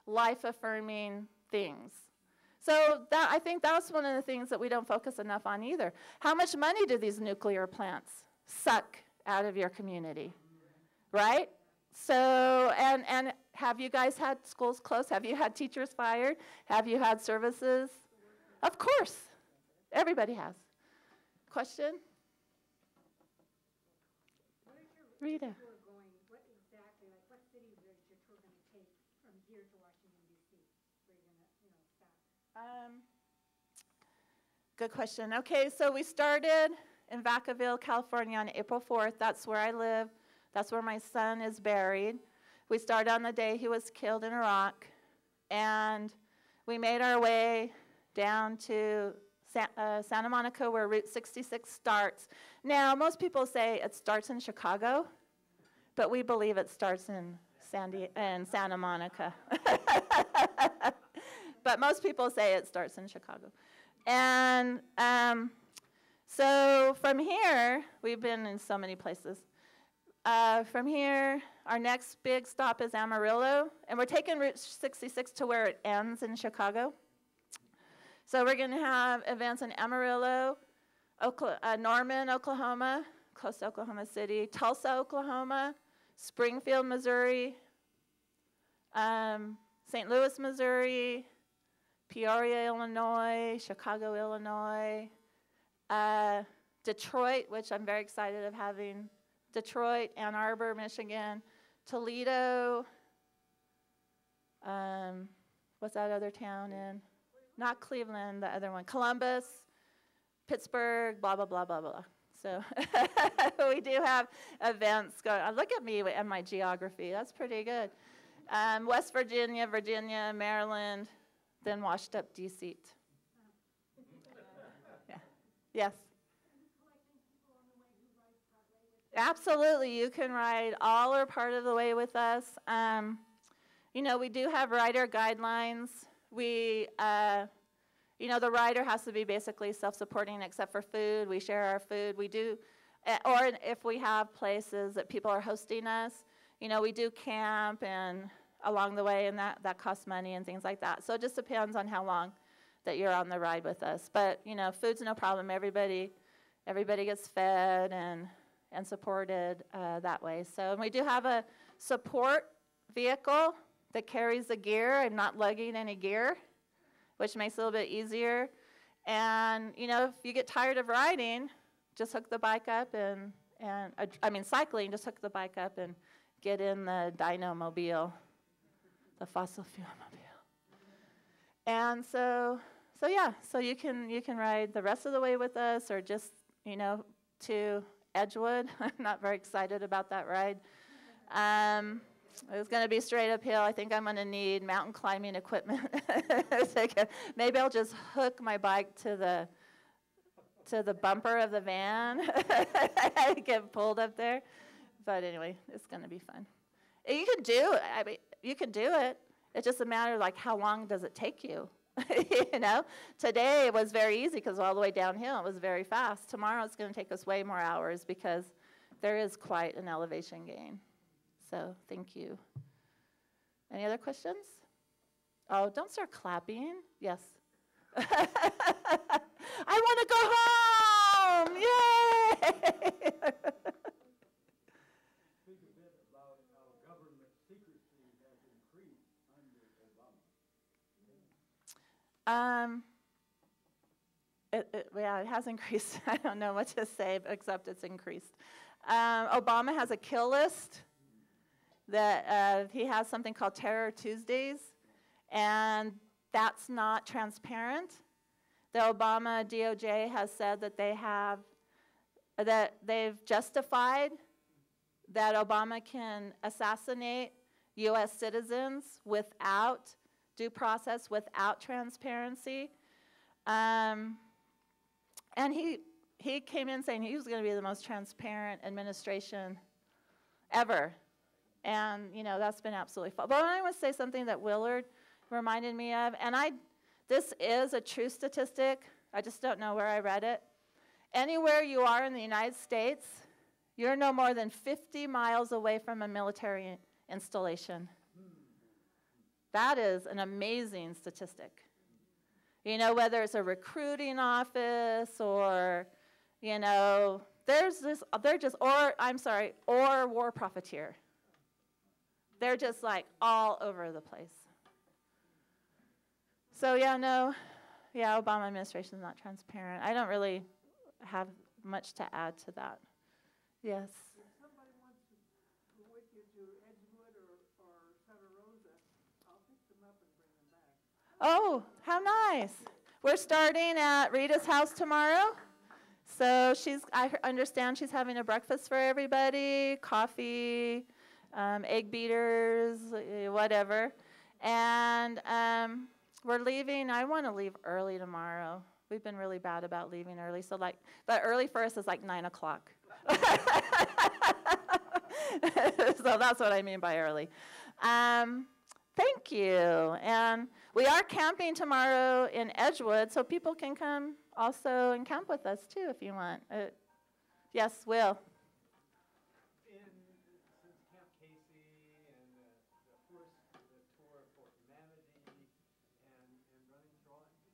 life-affirming things. So I think that's one of the things that we don't focus enough on either. How much money do these nuclear plants suck out of your community, right? So, and have you guys had schools closed? Have you had teachers fired? Have you had services? Of course. Everybody has. Question? Rita. What exactly, what cities is your tour going to take from here to Washington, D.C.? Where you're going to, stop? Good question. Okay, so we started in Vacaville, California on April 4th. That's where I live. That's where my son is buried. We started on the day he was killed in Iraq. And we made our way down to Santa Monica, where Route 66 starts. Now, most people say it starts in Chicago, but we believe it starts in Santa Monica. But most people say it starts in Chicago. And so from here, we've been in so many places. From here, our next big stop is Amarillo, and we're taking Route 66 to where it ends in Chicago. So we're going to have events in Amarillo, Norman, Oklahoma, close to Oklahoma City, Tulsa, Oklahoma, Springfield, Missouri, St. Louis, Missouri, Peoria, Illinois, Chicago, Illinois, Detroit, which I'm very excited of having, Detroit, Ann Arbor, Michigan, Toledo, what's that other town in? Not Cleveland, the other one. Columbus, Pittsburgh, blah, blah, blah, blah, blah. So we do have events going. Look at me and my geography. That's pretty good. West Virginia, Maryland, then washed up D.C. Yeah. Yes. Absolutely. You can ride all or part of the way with us. We do have rider guidelines. We the rider has to be basically self-supporting except for food. We share our food. We do, or if we have places that people are hosting us, we do camp and along the way, and that costs money and things like that. So it just depends on how long that you're on the ride with us. But, food's no problem. Everybody gets fed and supported that way. So, and we do have a support vehicle that carries the gear. I'm not lugging any gear, which makes it a little bit easier. And, if you get tired of riding, just hook the bike up cycling, just hook the bike up and get in the dyno-mobile, the fossil fuel mobile. And so you can ride the rest of the way with us, or just, to Edgewood. I'm not very excited about that ride. It's going to be straight uphill. I think I'm going to need mountain climbing equipment. Maybe I'll just hook my bike to the bumper of the van. Get pulled up there. But anyway, it's going to be fun. You can do it. I mean, you can do it. It's just a matter of how long does it take you? Today it was very easy because all the way downhill it was very fast. Tomorrow it's going to take us way more hours because there is quite an elevation gain. So thank you. Any other questions? Oh, don't start clapping. Yes. I want to go home. Yay! Speak a bit about how government secrecy has increased under Obama. It has increased. I don't know what to say except it's increased. Obama has a kill list that he has something called Terror Tuesdays, and that's not transparent. The Obama DOJ has said that they've justified that Obama can assassinate U.S. citizens without due process, without transparency. And he came in saying he was going to be the most transparent administration ever. And, that's been absolutely false. But I want to say something that Willard reminded me of, and this is a true statistic. I just don't know where I read it. Anywhere you are in the United States, you're no more than 50 miles away from a military installation. That is an amazing statistic. Whether it's a recruiting office or, or war profiteer. They're just all over the place. So Obama administration is not transparent. I don't really have much to add to that. Yes. If somebody wants to go with you to Edgewood or Santa Rosa, I'll pick them up and bring them back. Oh, how nice. We're starting at Rita's house tomorrow. So I understand she's having a breakfast for everybody, coffee, egg beaters, whatever. And we're leaving. I want to leave early tomorrow. We've been really bad about leaving early. But early for us is 9 o'clock. So that's what I mean by early. Thank you. And we are camping tomorrow in Edgewood, so people can come also and camp with us too if you want. Yes, Will. Since Camp Casey and the tour of Fort Manatee and running through all that,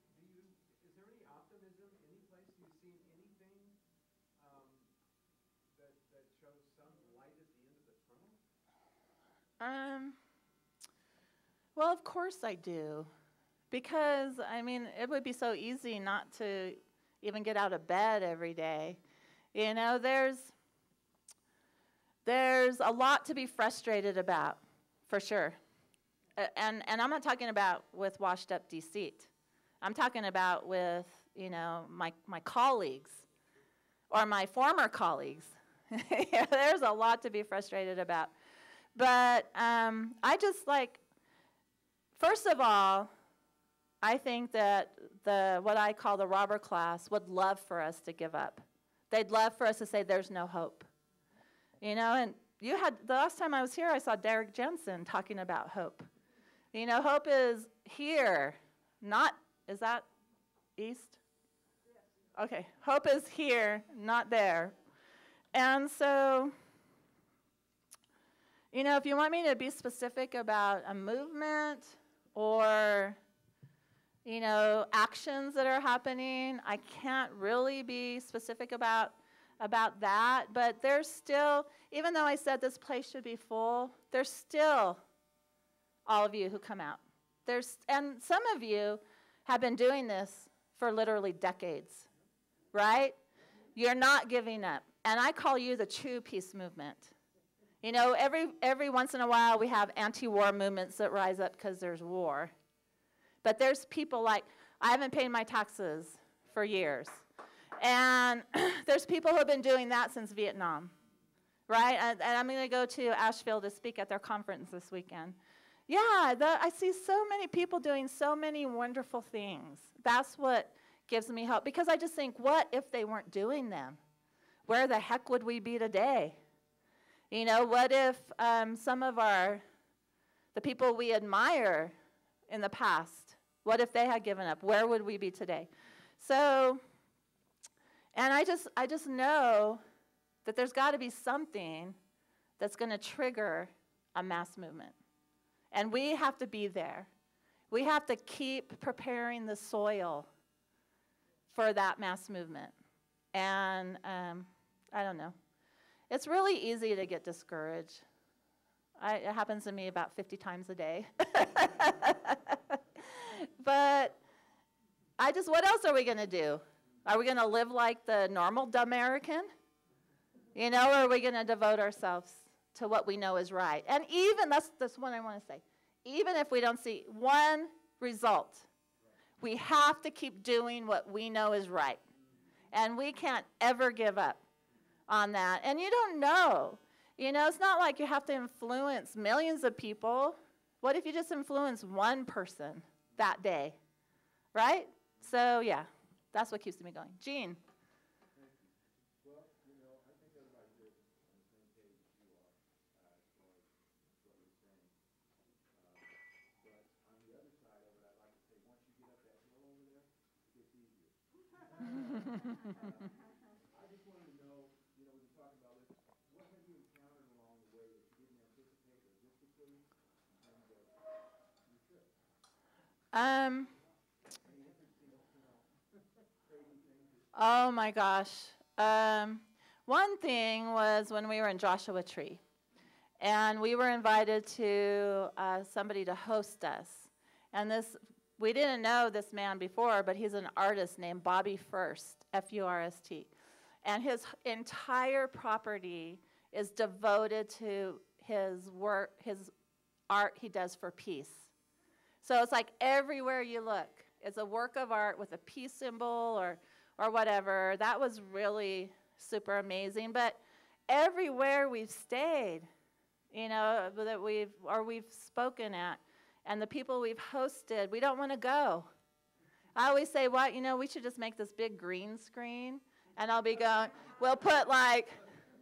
is there any optimism, any place you've seen anything that shows some light at the end of the tunnel? Well, of course I do. Because, it would be so easy not to even get out of bed every day. There's a lot to be frustrated about, for sure. And I'm not talking about with washed up deceit. I'm talking about with, my colleagues or my former colleagues. There's a lot to be frustrated about. But I just first of all, I think that what I call the robber class would love for us to give up. They'd love for us to say there's no hope. And the last time I was here, I saw Derek Jensen talking about hope. Hope is here, not, is that East? Okay, hope is here, not there. And so, you know, if you want me to be specific about a movement or, you know, actions that are happening, I can't really be specific about that. But there's still, even though I said this place should be full, there's still all of you who come out. And some of you have been doing this for literally decades, right? You're not giving up. And I call you the true peace movement. You know, every once in a while we have anti-war movements that rise up because there's war. But there's people like, I haven't paid my taxes for years. And there's people who have been doing that since Vietnam, right? And I'm going to go to Asheville to speak at their conference this weekend. Yeah, I see so many people doing so many wonderful things. That's what gives me hope. Because I just think, what if they weren't doing them? Where the heck would we be today? You know, what if some of the people we admire in the past, what if they had given up? Where would we be today? So, and I just know that there's got to be something that's going to trigger a mass movement. And we have to be there. We have to keep preparing the soil for that mass movement. And I don't know. It's really easy to get discouraged. It happens to me about 50 times a day. But what else are we going to do? Are we going to live like the normal American? You know, or are we going to devote ourselves to what we know is right? And even, that's what I want to say, even if we don't see one result, we have to keep doing what we know is right. And we can't ever give up on that. And you don't know. You know, it's not like you have to influence millions of people. What if you just influence one person that day, right? So, yeah, that's what keeps me going. Gene. Well, you know, I think everybody's on the same page as you are as far as what you're saying. But on the other side of it, I'd like to say, once you get up that hill over there, it gets easier. I just wanted to know, you know, we've been talking about this. What have you encountered along the way that you didn't anticipate logistically in terms of your trip? Oh my gosh. One thing was when we were in Joshua Tree, and we were invited to somebody to host us. And we didn't know this man before, but he's an artist named Bobby First, F-U-R-S-T. And his entire property is devoted to his work, his art he does for peace. So it's like everywhere you look, it's a work of art with a peace symbol or whatever. That was really super amazing. But everywhere we've stayed, you know, that we've spoken at, and the people we've hosted, we don't want to go. I always say, you know, we should just make this big green screen, and I'll be going, we'll put like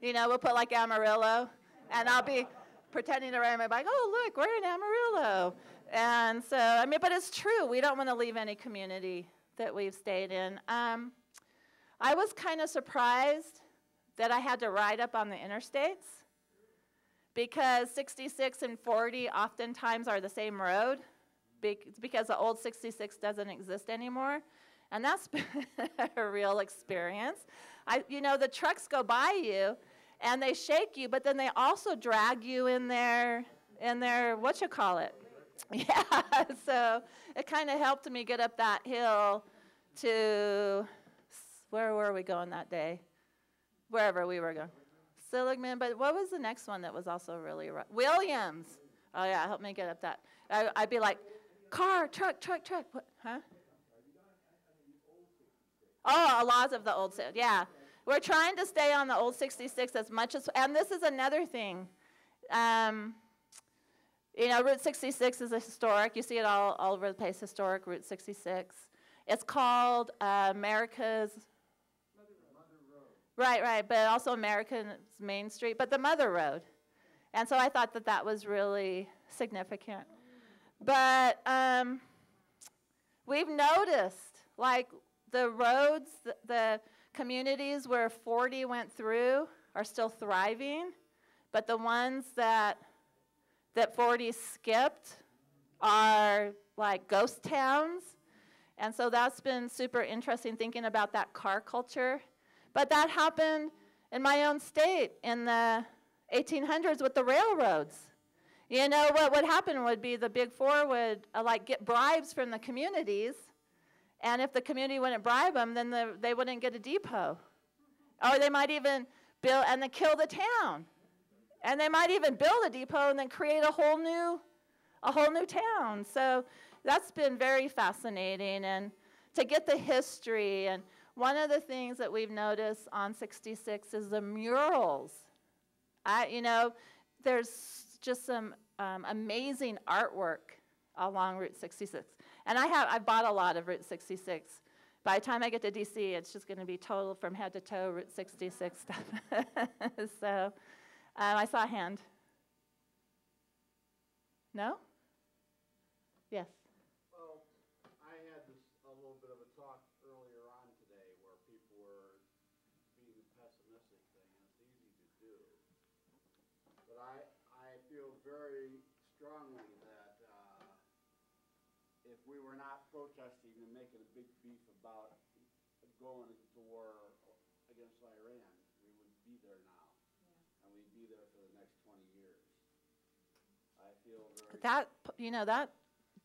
Amarillo, and I'll be pretending to ride my bike, oh, look, we're in Amarillo. And so, I mean, but it's true. We don't want to leave any community that we've stayed in. I was kind of surprised that I had to ride up on the interstates because 66 and 40 oftentimes are the same road because the old 66 doesn't exist anymore. And that's been a real experience. You know, the trucks go by you and they shake you, but then they also drag you in their whatchamacallit. Yeah, so it kind of helped me get up that hill to, where were we going that day? Wherever we were going. Seligman, but what was the next one that was also really rough? Williams. Oh, yeah, help me get up that. I'd be like, car, truck. What? Huh? Oh, laws of the old, yeah. We're trying to stay on the old 66 as much as, and this is another thing. You know, Route 66 is a historic. You see it all over the place, historic Route 66. It's called America's Mother Road. Right, but also America's Main Street, but the Mother Road. And so I thought that was really significant. But we've noticed, Like the roads, the communities where 40 went through are still thriving, but the ones that 40 skipped are like ghost towns. And so that's been super interesting thinking about that car culture. But that happened in my own state in the 1800s with the railroads. You know, what would happen would be the Big Four would like get bribes from the communities, and if the community wouldn't bribe them, then they wouldn't get a depot. Or they might even build and then kill the town. And they might even build a depot and then create a whole new town. So that's been very fascinating, and to get the history. And one of the things that we've noticed on 66 is the murals. You know, there's just some amazing artwork along Route 66. And I've bought a lot of Route 66. By the time I get to DC, it's just going to be total from head to toe Route 66 stuff. So I saw a hand. No? Yes. Well, I had a little bit of a talk earlier on today where people were being the pessimistic thing, and it's easy to do. But I feel very strongly that if we were not protesting and making a big beef about going to war against Iran, we would be there now. Yeah. And we'd be there for the next 20 years. I feel very... That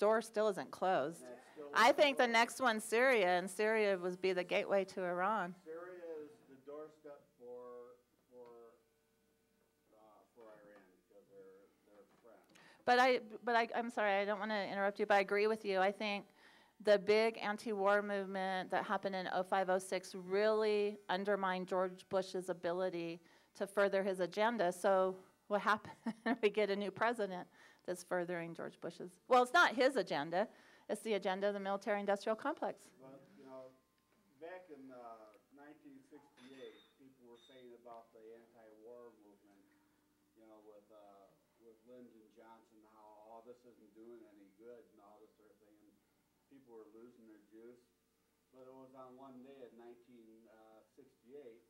door still isn't closed. I think the next one's Syria, and Syria would be the gateway to Iran. Syria is the doorstep for Iran because they're friends. But I'm sorry, I don't want to interrupt you, but I agree with you. I think the big anti-war movement that happened in 05-06 really undermined George Bush's ability to further his agenda. So what happened? We get a new president that's furthering George Bush's. Well, it's not his agenda. It's the agenda of the military-industrial complex. But, you know, back in 1968, people were saying about the anti-war movement, you know, with Lyndon Johnson, how this isn't doing any good and all this sort of thing, and people were losing their juice. But it was on one day in 1968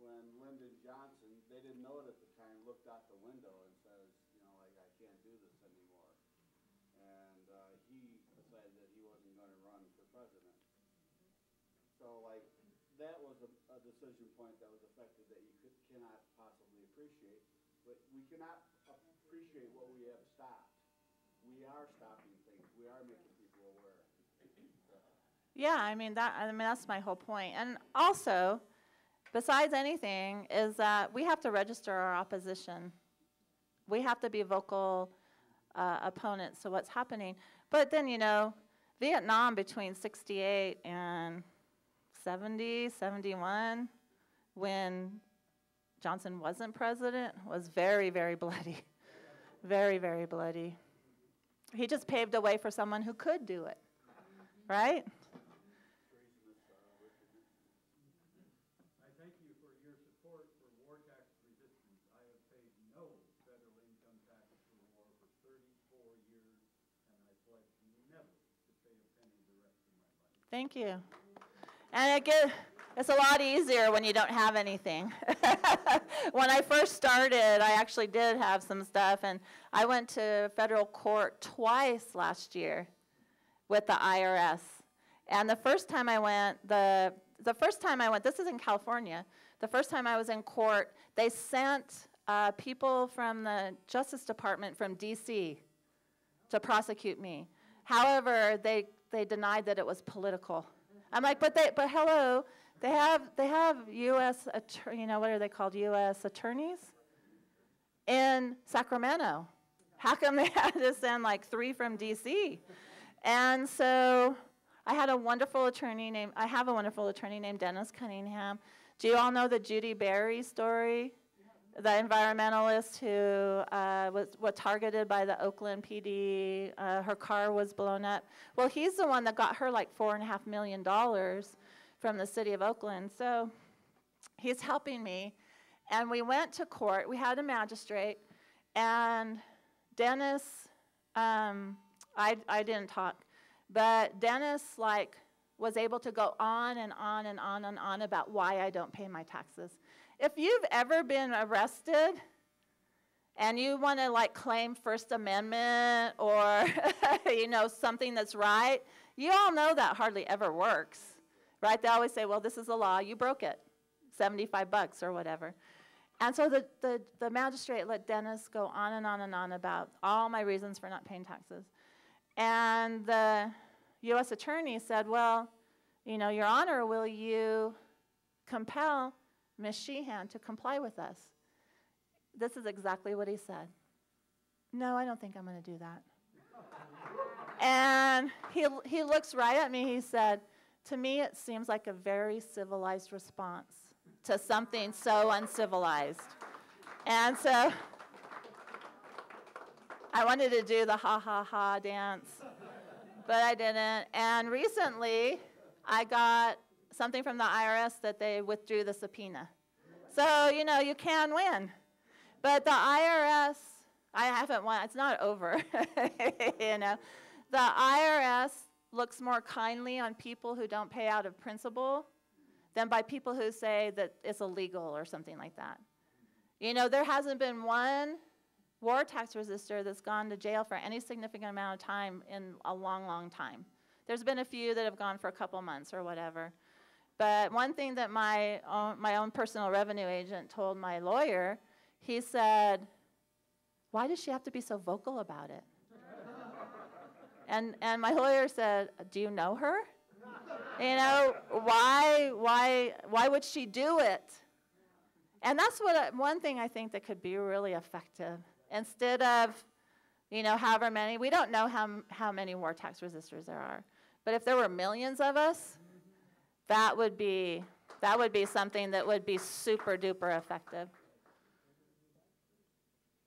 when Lyndon Johnson, they didn't know it at the time, looked out the window and says, you know, like, I can't do this anymore. And he decided that he wasn't going to run for president. So, like, that was a decision point that was affected that you cannot possibly appreciate. But we cannot appreciate what we have stopped. We are stopping things. We are making people aware. Yeah, that's my whole point. And also, besides anything, is that we have to register our opposition. We have to be vocal opponents to what's happening. But then, you know, Vietnam between 68 and 70, 71, when Johnson wasn't president, was very, very bloody. Very, very bloody. He just paved the way for someone who could do it, right? I thank you for your support for war tax resistance. I have paid no federal income tax for war for 34 years, and I pledge never to pay a penny the rest of my life. Thank you. And it's a lot easier when you don't have anything. When I first started, I actually did have some stuff, and I went to federal court twice last year with the IRS. And the first time I went, this is in California, the first time I was in court, they sent people from the Justice Department from DC to prosecute me. However, they denied that it was political. I'm like, but hello, they have U.S. what are they called, U.S. attorneys in Sacramento. How come they had to send like 3 from D.C.? And so I have a wonderful attorney named Dennis Cunningham. Do you all know the Judy Berry story? The environmentalist who was targeted by the Oakland PD. Her car was blown up. Well, he's the one that got her like $4.5 million from the city of Oakland. So he's helping me. And we went to court. We had a magistrate. And Dennis, I didn't talk. But Dennis, was able to go on and on and on and on about why I don't pay my taxes. If you've ever been arrested and you want to like claim First Amendment or something that's right, you all know that hardly ever works, right? They always say, well, this is the law, you broke it, $75 or whatever. And so the magistrate let Dennis go on and on and on about all my reasons for not paying taxes. And the U.S. attorney said, well, Your Honor, will you compel Ms. Sheehan to comply with us? This is exactly what he said. No, I don't think I'm going to do that. And he looks right at me. He said, to me, it seems like a very civilized response to something so uncivilized. And so I wanted to do the ha, ha, ha dance, but I didn't. And recently, I got something from the IRS that they withdrew the subpoena. So, you can win. But the IRS, I haven't won. It's not over. The IRS looks more kindly on people who don't pay out of principle than by people who say that it's illegal or something like that. There hasn't been one war tax resistor that's gone to jail for any significant amount of time in a long, long time. There's been a few that have gone for a couple months or whatever. But one thing that my own personal revenue agent told my lawyer, he said, why does she have to be so vocal about it? And my lawyer said, do you know her? Why would she do it? And that's one thing I think that could be really effective. Instead of, however many, we don't know how many war tax resistors there are. But if there were millions of us, that would be something that would be super duper effective.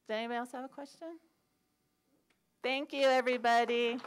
Does anybody else have a question? Thank you, everybody.